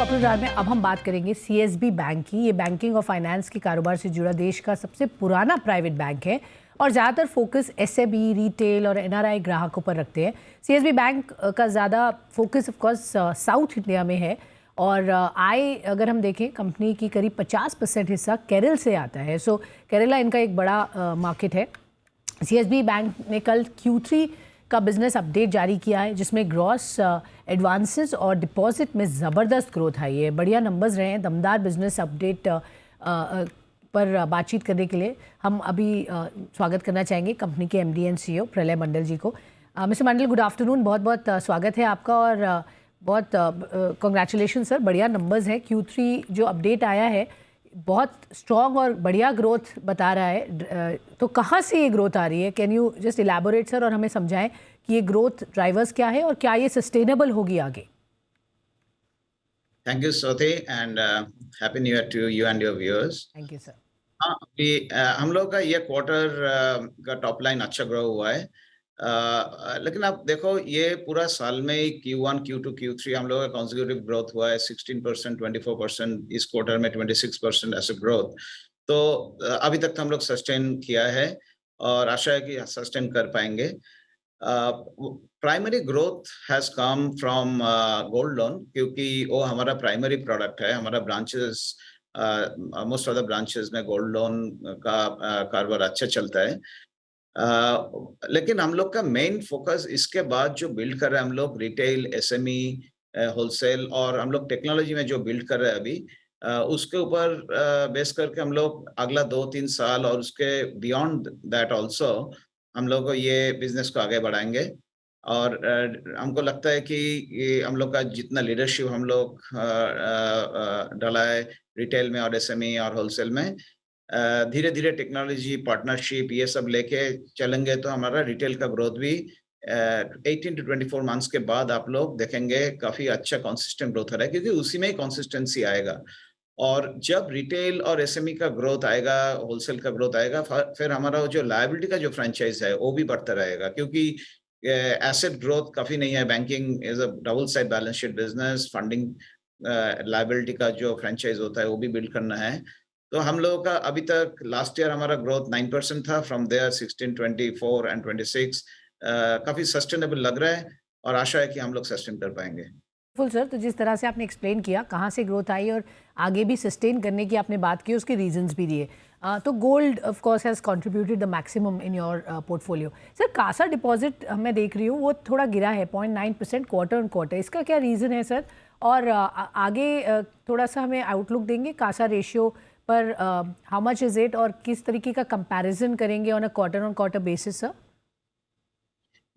Corporate राज में अब हम बात करेंगे सीएसबी बैंक की। ये बैंकिंग और फाइनेंस के कारोबार से जुड़ा देश का सबसे पुराना प्राइवेट बैंक है और ज़्यादातर फोकस एसएमई, रिटेल और एनआरआई ग्राहकों पर रखते हैं। सीएसबी बैंक का ज़्यादा focus of course south India में है और आय अगर हम देखें कंपनी की करीब 50% हिस्सा केरल से आता है। सो केरला इनका एक बड़ा मार्केट है। सीएसबी बैंक ने कल Q3 का बिजनेस अपडेट जारी किया है जिसमें ग्रॉस एडवांसेस और डिपॉजिट में ज़बरदस्त ग्रोथ आई है। बढ़िया नंबर्स रहे हैं। दमदार बिजनेस अपडेट पर बातचीत करने के लिए हम अभी स्वागत करना चाहेंगे कंपनी के एमडी एंड सीईओ प्रलय मंडल जी को। मिस्टर मंडल, गुड आफ्टरनून। बहुत बहुत स्वागत है आपका और बहुत कॉन्ग्रेचुलेशन सर। बढ़िया नंबर्स हैं। Q3 जो अपडेट आया है बहुत स्ट्रॉन्ग और बढ़िया ग्रोथ बता रहा है। तो कहाँ से ये ग्रोथ आ रही है? Can you just elaborate sir और हमें समझाएं कि ये ग्रोथ ड्राइवर्स क्या है और क्या ये सस्टेनेबल होगी आगे? Thank you Swati and happy new year to you and your viewers. Thank you sir. हाँ, अभी हम लोग का ये क्वार्टर का टॉप लाइन अच्छा ग्रो हुआ है। लेकिन आप देखो ये पूरा साल में Q1, Q2, Q3 हम लोग का कॉन्जिक्यूटिव ग्रोथ हुआ है 16%, 24%, इस क्वार्टर में 26% ऐसे ग्रोथ। तो अभी तक तो हम लोग सस्टेन किया है और आशा है कि सस्टेन कर पाएंगे। Primary growth has come from gold loan क्योंकि वो हमारा प्राइमरी प्रोडक्ट है। हमारा branches most of the branches में गोल्ड लोन का कारोबार अच्छा चलता है। लेकिन हम लोग का मेन फोकस इसके बाद जो बिल्ड कर रहे हैं हम लोग रिटेल, एसएमई, होलसेल और हम लोग टेक्नोलॉजी में जो बिल्ड कर रहे हैं अभी उसके ऊपर बेस करके हम लोग अगला 2-3 साल और उसके बियॉन्ड दैट ऑल्सो हम लोग ये बिजनेस को आगे बढ़ाएंगे। और हमको लगता है कि ये हम लोग का जितना लीडरशिप हम लोग डाला है रिटेल में और एसएमई और होलसेल में, धीरे धीरे टेक्नोलॉजी पार्टनरशिप ये सब लेके चलेंगे तो हमारा रिटेल का ग्रोथ भी 18 to 24 मंथ्स के बाद आप लोग देखेंगे काफी अच्छा कंसिस्टेंट ग्रोथ हो रहा है क्योंकि उसी में ही कंसिस्टेंसी आएगा। और जब रिटेल और एसएमई का ग्रोथ आएगा, होलसेल का ग्रोथ आएगा, फिर हमारा जो लायबिलिटी का जो फ्रेंचाइज है वो भी बढ़ता रहेगा क्योंकि एसेट ग्रोथ काफी नहीं है। Banking is a double side balance sheet business. Funding liability का जो फ्रेंचाइज होता है वो भी बिल्ड करना है। तो हम लोगों का अभी तक लास्ट ईयर हमारा ग्रोथ 9% था। फ्रॉम देयर 16, 24 एंड 26 काफी सस्टेनेबल लग रहा है और आशा है कि हम लोग सस्टेन कर पाएंगे। फुल सर, तो जिस तरह से आपने एक्सप्लेन किया कहाँ से ग्रोथ आई और आगे भी सस्टेन करने की आपने बात की, उसके रीजंस भी दिए। तो gold of course has contributed the maximum in your portfolio. Sir, Kasa deposit मैं देख रही हूँ वो थोड़ा गिरा है 0.9% क्वार्टर ऑन क्वार्टर। इसका क्या रीज़न है सर? और आगे थोड़ा सा हमें आउटलुक देंगे कासा रेशियो पर, हाउ मच इज़ इट और किस तरीके का कंपैरिजन करेंगे on a quarter on quarter basis sir?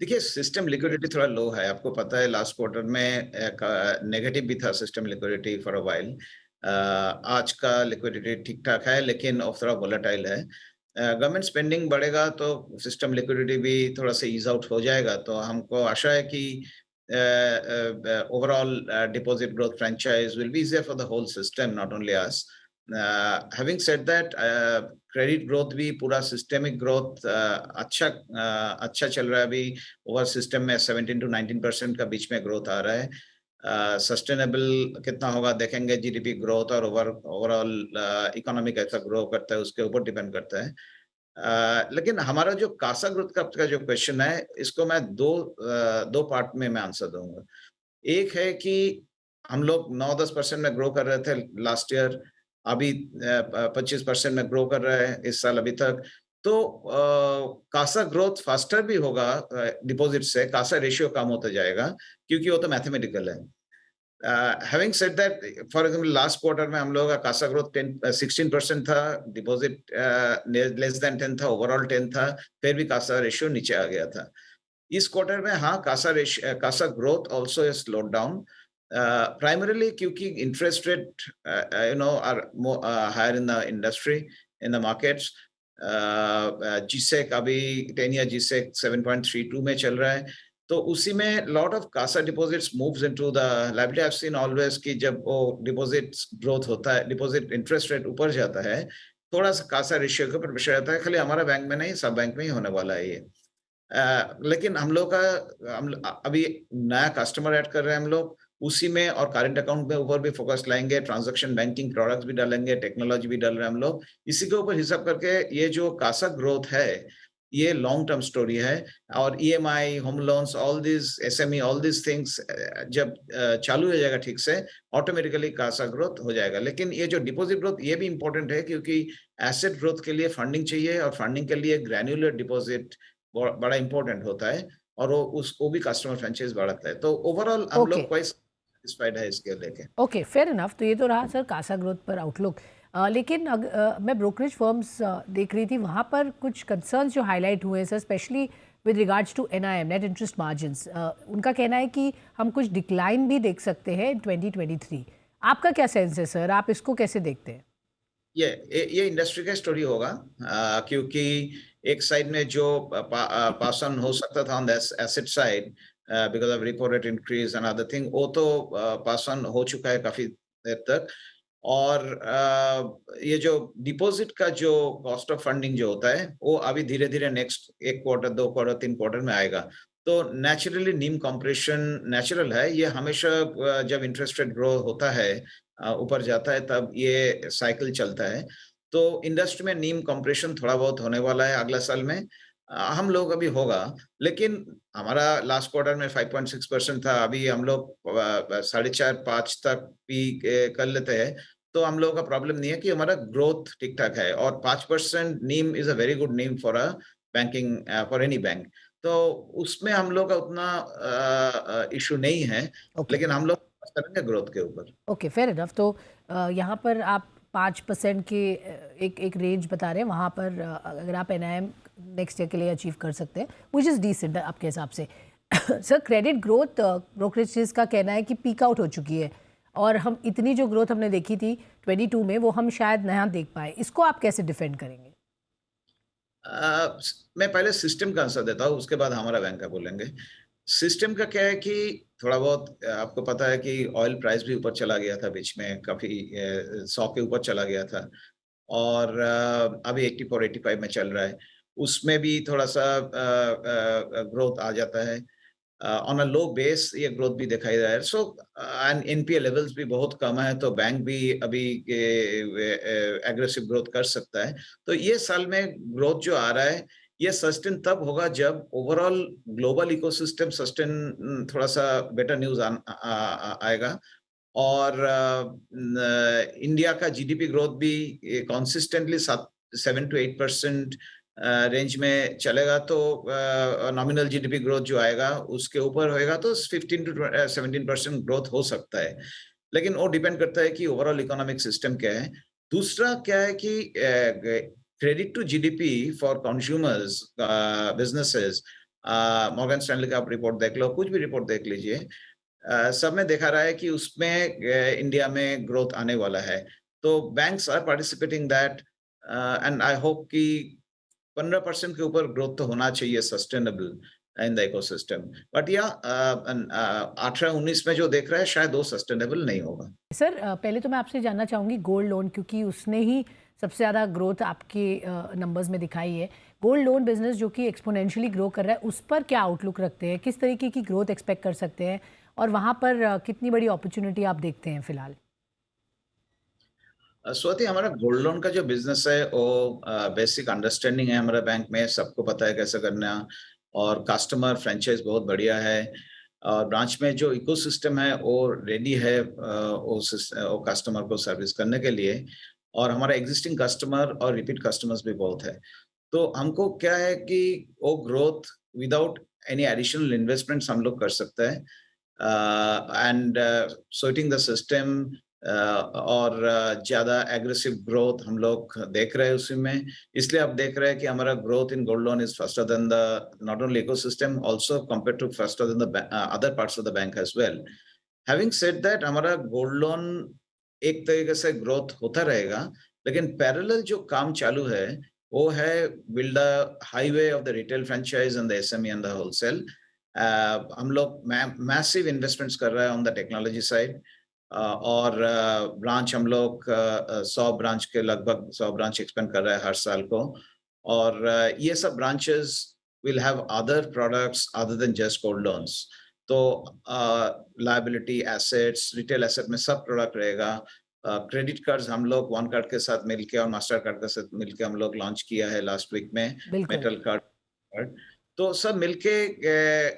देखिए सिस्टम लिक्विडिटी थोड़ा लो है। आपको पता है लास्ट क्वार्टर में नेगेटिव भी था system liquidity for a while. आज का लिक्विडिटी ठीक ठाक है लेकिन थोड़ा वोलेटाइल है। गवर्नमेंट स्पेंडिंग बढ़ेगा तो सिस्टम लिक्विडिटी भी थोड़ा सा ईज आउट हो जाएगा। तो हमको आशा है कि overall deposit growth franchise will be easier for the whole system, not only us. Having said that, credit growth भी पूरा सिस्टेमिक ग्रोथ अच्छा चल रहा है। अभी ओवर सिस्टम में 17 to 19% का बीच में ग्रोथ आ रहा है। सस्टेनेबल कितना होगा देखेंगे। जीडीपी ग्रोथ और ओवरऑल इकोनॉमी कैसा ग्रो करता है उसके ऊपर डिपेंड करता है। लेकिन हमारा जो कासा ग्रोथ का जो क्वेश्चन है इसको मैं दो पार्ट में मैं आंसर दूंगा। एक है कि हम लोग 9-10% में ग्रो कर रहे थे लास्ट ईयर, अभी 25% में ग्रो कर रहे हैं इस साल अभी तक। तो कासा ग्रोथ फास्टर भी होगा डिपॉजिट से। कासा रेशियो कम होता जाएगा क्योंकि वो तो मैथमेटिकल है। Having said that, for example last quarter में हम लोगों का कासा ग्रोथ 16% था, डिपॉजिट लेस देन 10 था, ओवरऑल 10 था, फिर भी कासा रेशियो नीचे आ गया था। इस क्वार्टर में हाँ CASA growth also is slowed down, primarily क्योंकि interest rate are higher in the industry, in the markets. G sec अभी 10 ईयर जीसेक 7.32 में चल रहा है। तो उसी में lot of CASA deposits moves into the liability. I have seen always कि जब वो डिपॉजिट्स ग्रोथ होता है, डिपॉजिट इंटरेस्ट रेट ऊपर जाता है, थोड़ा सा कासा रेशियो के ऊपर प्रेशर आता है। खाली हमारा बैंक में नहीं, सब बैंक में ही होने वाला है ये। लेकिन हम लोग का अभी नया कस्टमर ऐड कर रहे हैं हम लोग। उसी में और करंट अकाउंट में ऊपर भी फोकस लाएंगे, ट्रांजैक्शन बैंकिंग प्रोडक्ट्स भी डालेंगे, टेक्नोलॉजी भी डाल रहे हैं हम लोग। इसी के ऊपर हिसाब करके ये जो कासा ग्रोथ है, ये लॉन्ग टर्म स्टोरी है। और EMI, home loans, all this SME, all this things जब चालू हो जाएगा ठीक से, ऑटोमेटिकली कासा ग्रोथ हो जाएगा। लेकिन ये जो डिपॉजिट ग्रोथ ये भी इंपॉर्टेंट है, क्योंकि एसेट ग्रोथ के लिए फंडिंग चाहिए, और फंडिंग के लिए ग्रैन्युलर डिपॉजिट बड़ा इंपॉर्टेंट होता है, और वो भी कस्टमर फ्रेंचाइज बढ़ाता है। तो ओवरऑल हम ओके लोग क्वाइट सेटिस्फाइड है इसके लेके। Okay, fair enough. तो ये तो रहा सर कासा ग्रोथ पर आउटलुक। लेकिन मैं ब्रोकरेज फर्म्स देख रही थी, वहाँ पर कुछ कंसर्न्स जो हाईलाइट हुए हैं sir, especially with regards to NIM, net interest margins. उनका कहना है कि हम कुछ डिक्लाइन भी देख सकते हैं इन 2023। आपका क्या सेंस है सर, आप इसको कैसे देखते हैं? ये इंडस्ट्री का स्टोरी होगा, क्योंकि एक साइड में जो पास ऑन हो सकता था on the asset side because of repo rate increase and other thing, वो तो पास ऑन हो चुका है काफी देर तक। और ये जो डिपॉजिट का जो कॉस्ट ऑफ फंडिंग जो होता है, वो अभी धीरे धीरे नेक्स्ट 1 क्वार्टर, 2 क्वार्टर, 3 क्वार्टर में आएगा। तो नेचुरली नीम कंप्रेशन नेचुरल है, ये हमेशा जब इंटरेस्ट रेट ग्रो होता है, ऊपर जाता है, तब ये साइकिल चलता है। तो इंडस्ट्री में नीम कंप्रेशन थोड़ा बहुत होने वाला है अगला साल में। हम लोग अभी होगा, लेकिन हमारा लास्ट क्वार्टर में 5.6% था, अभी हम लोग 4.5-5 तक भी कर लेते हैं, तो हम लोगों का प्रॉब्लम नहीं है, कि हमारा ग्रोथ ठीक ठाक है। और 5% name is a very good name for a banking, for any bank. तो उसमें हम लोग का उतना इशू नहीं है, ओके लेकिन हम लोग focus करेंगे ग्रोथ के ऊपर। Okay, fair enough. तो यहाँ पर आप 5% के एक एक रेंज बता रहे हैं, वहाँ पर अगर आप एनआईएम नेक्स्ट ईयर के लिए अचीव कर सकते हैं, विच इज़ डिसेंट आपके हिसाब से। सर, क्रेडिट ग्रोथ ब्रोकरेजेस का कहना है कि पीक आउट हो चुकी है, और हम इतनी जो ग्रोथ हमने देखी थी 22 में, वो हम शायद नया देख पाए। इसको आप कैसे डिफेंड करेंगे? मैं पहले सिस्टम का आंसर देता हूँ, उसके बाद हमारा बैंक का बोलेंगे। सिस्टम का क्या है कि थोड़ा बहुत आपको पता है कि ऑयल प्राइस भी ऊपर चला गया था बीच में, काफी 100 के ऊपर चला गया था, और अभी 84-85 में चल रहा है। उसमें भी थोड़ा सा ग्रोथ आ जाता है। ऑन अ लो बेस ये ग्रोथ भी दिखाई दे रहा है। सो एंड एनपीए लेवल्स भी बहुत कम है, तो बैंक भी अभी एग्रेसिव ग्रोथ कर सकता है। तो ये साल में ग्रोथ जो आ रहा है, ये सस्टेन तब होगा जब ओवरऑल ग्लोबल इकोसिस्टम सस्टेन, थोड़ा सा बेटर न्यूज आएगा। और इंडिया का जीडीपी ग्रोथ भी कंसिस्टेंटली 7 to 8% रेंज में चलेगा, तो नॉमिनल जीडीपी ग्रोथ जो आएगा उसके ऊपर होएगा, तो 15 to 17% ग्रोथ हो सकता है। लेकिन वो डिपेंड करता है कि ओवरऑल इकोनॉमिक सिस्टम क्या है। दूसरा क्या है कि credit to GDP for consumers, businesses, Morgan Stanley का आप रिपोर्ट देख लो, कुछ भी रिपोर्ट देख लीजिए, सब में देखा रहा है कि उसमें इंडिया में ग्रोथ आने वाला है। तो banks are participating that, and I hope कि 15% के ऊपर ग्रोथ तो होना चाहिए sustainable in the ecosystem. But या 18-19 में जो देख रहा है, शायद वो सस्टेनेबल नहीं होगा। सर, पहले तो मैं आपसे जानना चाहूँगी गोल्ड लोन, क्योंकि उसने ही सबसे ज़्यादा ग्रोथ आपके नंबर्स में दिखाई है। गोल्ड लोन बिजनेस जो कि एक्सपोनेंशियली ग्रो कर रहा है, उस पर क्या आउटलुक रखते हैं? किस तरीके की ग्रोथ एक्सपेक्ट कर सकते हैं, और वहाँ पर कितनी बड़ी अपॉर्चुनिटी आप देखते हैं फिलहाल? स्वाति, हमारा गोल्ड लोन का जो बिजनेस है, वो बेसिक अंडरस्टैंडिंग है हमारा बैंक में, सबको पता है कैसे करना, और कस्टमर फ्रेंचाइज बहुत बढ़िया है। और ब्रांच में जो इकोसिस्टम है वो रेडी है वो कस्टमर को सर्विस करने के लिए, और हमारा एग्जिस्टिंग कस्टमर और रिपीट कस्टमर्स भी बहुत है। तो हमको क्या है कि वो growth without any additional investments हम लोग कर सकते हैं, एंड सोइटिंग द सिस्टम, और ज़्यादा एग्रेसिव ग्रोथ हम लोग देख रहे हैं उसी में। इसलिए आप देख रहे हैं कि हमारा growth in gold loan is faster than the not only ecosystem, also compared to faster than the other parts of the bank as well. Having said that, हमारा गोल्ड लोन एक तरीके से ग्रोथ होता रहेगा, लेकिन पैरेलल जो काम चालू है, वो है build a highway of the retail franchise and the SME and the wholesale. हम लोग मैसिव इन्वेस्टमेंट्स कर रहे हैं ऑन द टेक्नोलॉजी साइड, और ब्रांच हम लोग 100 ब्रांच के लगभग 100 ब्रांच एक्सपेंड कर रहा है हर साल को। और ये सब branches will have other products other than just gold loans. तो लायबिलिटी, एसेट्स, रिटेल एसेट में सब प्रोडक्ट रहेगा। क्रेडिट कार्ड्स हम लोग वन कार्ड के साथ मिलके और मास्टर कार्ड के साथ मिलके हम लोग लॉन्च किया है लास्ट वीक में, बिल्कुल। Metal card. तो सब मिलके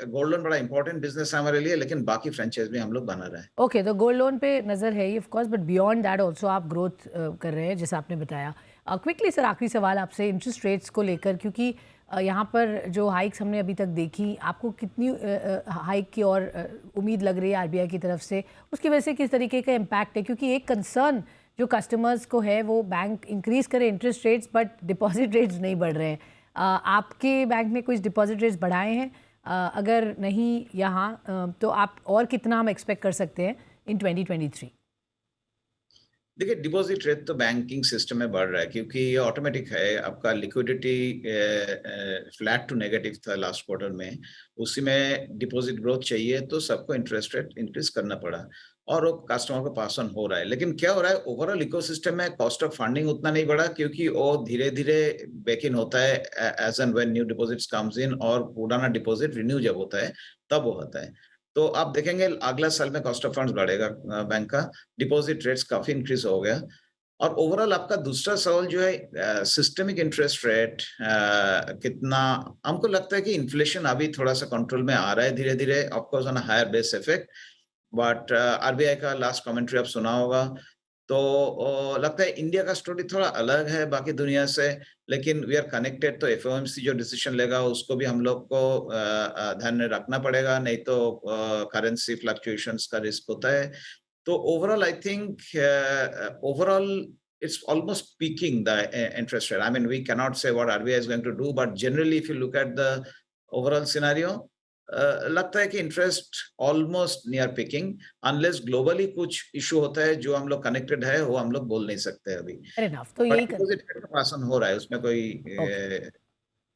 गोल्ड लोन बड़ा इंपॉर्टेंट बिजनेस है हमारे लिए, लेकिन बाकी फ्रेंचाइज भी हम लोग बना रहे हैं। ओके, तो गोल्ड लोन पे नज़र है ही of course, but beyond that also आप ग्रोथ कर रहे हैं जैसा आपने बताया। क्विकली सर, आखिरी सवाल आपसे इंटरेस्ट रेट्स को लेकर, क्योंकि यहाँ पर जो हाइक्स हमने अभी तक देखी, आपको कितनी हाइक की और उम्मीद लग रही है आरबीआई की तरफ से? उसकी वजह से किस तरीके का इम्पैक्ट है? क्योंकि एक कंसर्न जो कस्टमर्स को है वो बैंक इंक्रीज़ करे interest rates but deposit rates नहीं बढ़ रहे हैं। आपके बैंक ने कुछ डिपॉजिट रेट्स बढ़ाए हैं? अगर नहीं यहाँ, तो आप और कितना हम एक्सपेक्ट कर सकते हैं इन 2023? देखिए, डिपॉजिट रेट तो बैंकिंग सिस्टम में बढ़ रहा है क्योंकि ये ऑटोमेटिक है। आपका लिक्विडिटी फ्लैट टू नेगेटिव था लास्ट क्वार्टर में, उसी में डिपॉजिट ग्रोथ चाहिए तो सबको इंटरेस्ट रेट इंक्रीज करना पड़ा और वो कस्टमर को पास ऑन हो रहा है। लेकिन क्या हो रहा है, ओवरऑल इकोसिस्टम में कॉस्ट ऑफ फंडिंग उतना नहीं बढ़ा क्योंकि वो धीरे धीरे बैक इन होता है as and when new deposits comes in, और पुराना डिपॉजिट रिन्यू जब होता है तब वो होता है। तो आप देखेंगे अगला साल में कॉस्ट ऑफ फंड्स बढ़ेगा बैंक का, डिपॉजिट रेट्स काफी इंक्रीज हो गया। और ओवरऑल आपका दूसरा सवाल जो है सिस्टमिक इंटरेस्ट रेट कितना, हमको लगता है कि इन्फ्लेशन अभी थोड़ा सा कंट्रोल में आ रहा है धीरे धीरे, of course on a higher base effect. But RBI का लास्ट कमेंट्री आप सुना होगा, तो लगता है इंडिया का स्टोरी थोड़ा अलग है बाकी दुनिया से, लेकिन वी आर कनेक्टेड। तो एफओएमसी जो डिसीजन लेगा उसको भी हम लोग को ध्यान में रखना पड़ेगा, नहीं तो करेंसी फ्लक्चुएशंस का रिस्क होता है। तो overall I think overall it's almost peaking the interest rate. I mean, we cannot say what RBI is going to do, but generally, if you look at the overall scenario, लगता है कि interest almost near picking, unless globally कुछ issue होता है जो हम लोग connected है, वो हम लोग बोल नहीं सकते अभी। फेयर इनफ, तो बट यही डिपॉजिट रेट का पास ऑन हो रहा है, उसमें कोई ओके।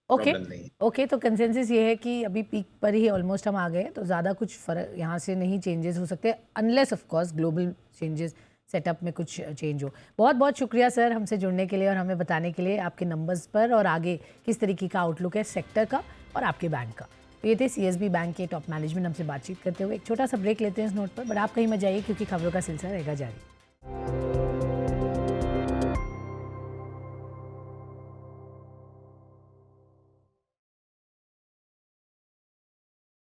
ओके। प्रॉब्लम नहीं है। ओके, तो कंसेंसस ये है कि अभी पीक पर ही ऑलमोस्ट हम आ गए हैं, तो ज़्यादा कुछ फ़र्क यहाँ से नहीं चेंजेस हो सकते, unless of course global changes, setup में कुछ चेंज हो। बहुत बहुत शुक्रिया सर हमसे जुड़ने के लिए और हमें बताने के लिए आपके नंबर्स पर और आगे किस तरीके का आउटलुक है सेक्टर का और आपके बैंक का। तो ये थे सीएसबी बैंक के टॉप मैनेजमेंट हमसे बातचीत करते हुए। एक छोटा सा ब्रेक लेते हैं इस नोट पर, बट आप कहीं मत जाइए क्योंकि खबरों का सिलसिला रहेगा जारी।